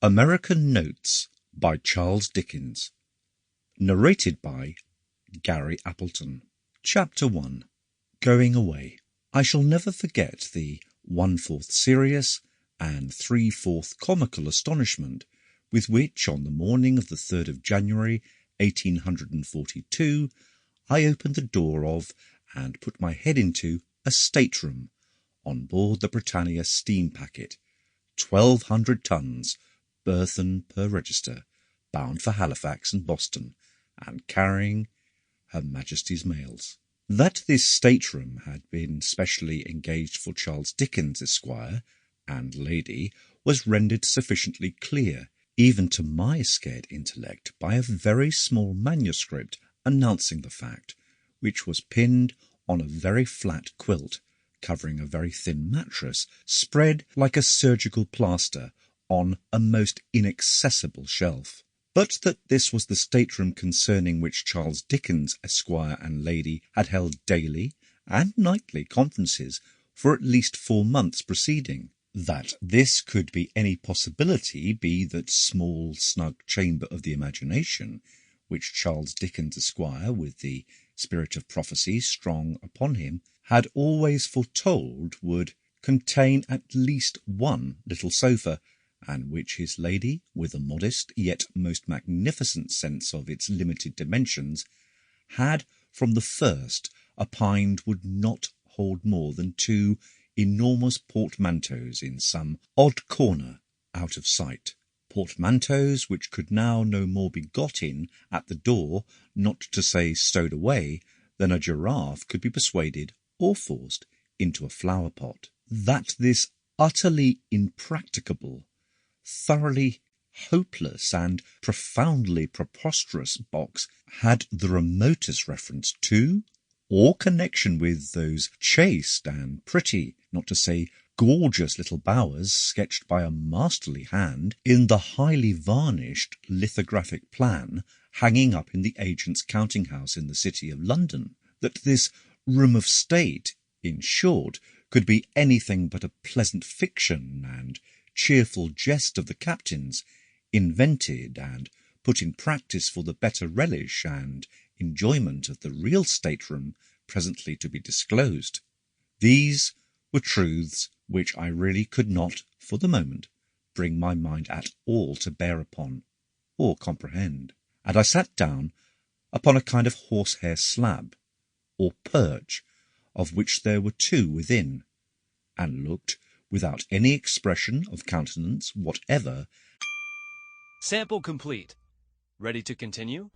American Notes by Charles Dickens. Narrated by Gary Appleton. Chapter 1. Going Away. I shall never forget the 1/4 serious and 3/4 comical astonishment with which, on the morning of the 3rd of January, 1842, I opened the door of and put my head into a stateroom on board the Britannia steam packet, 1,200 tons, burthen per register, bound for Halifax and Boston, and carrying Her Majesty's mails. That this stateroom had been specially engaged for Charles Dickens, Esquire, and Lady, was rendered sufficiently clear, even to my scared intellect, by a very small manuscript announcing the fact, which was pinned on a very flat quilt, covering a very thin mattress, spread like a surgical plaster on a most inaccessible shelf. But that this was the stateroom concerning which Charles Dickens, Esquire, and Lady had held daily and nightly conferences for at least 4 months preceding. That this could be any possibility be that small snug chamber of the imagination, which Charles Dickens, Esquire, with the spirit of prophecy strong upon him, had always foretold would contain at least one little sofa, and which his lady, with a modest yet most magnificent sense of its limited dimensions, had from the first opined would not hold more than 2 enormous portmanteaus in some odd corner out of sight. Portmanteaus which could now no more be got in at the door, not to say stowed away, than a giraffe could be persuaded or forced into a flower pot. That this utterly impracticable, thoroughly hopeless, and profoundly preposterous box had the remotest reference to or connection with those chaste and pretty, not to say gorgeous little bowers sketched by a masterly hand in the highly varnished lithographic plan hanging up in the agent's counting-house in the city of London, that this room of state, in short, could be anything but a pleasant fiction and cheerful jest of the captain's, invented and put in practice for the better relish and enjoyment of the real stateroom presently to be disclosed. These were truths which I really could not, for the moment, bring my mind at all to bear upon or comprehend, and I sat down upon a kind of horsehair slab, or perch, of which there were 2 within, and looked, without any expression of countenance whatever. Sample complete. Ready to continue?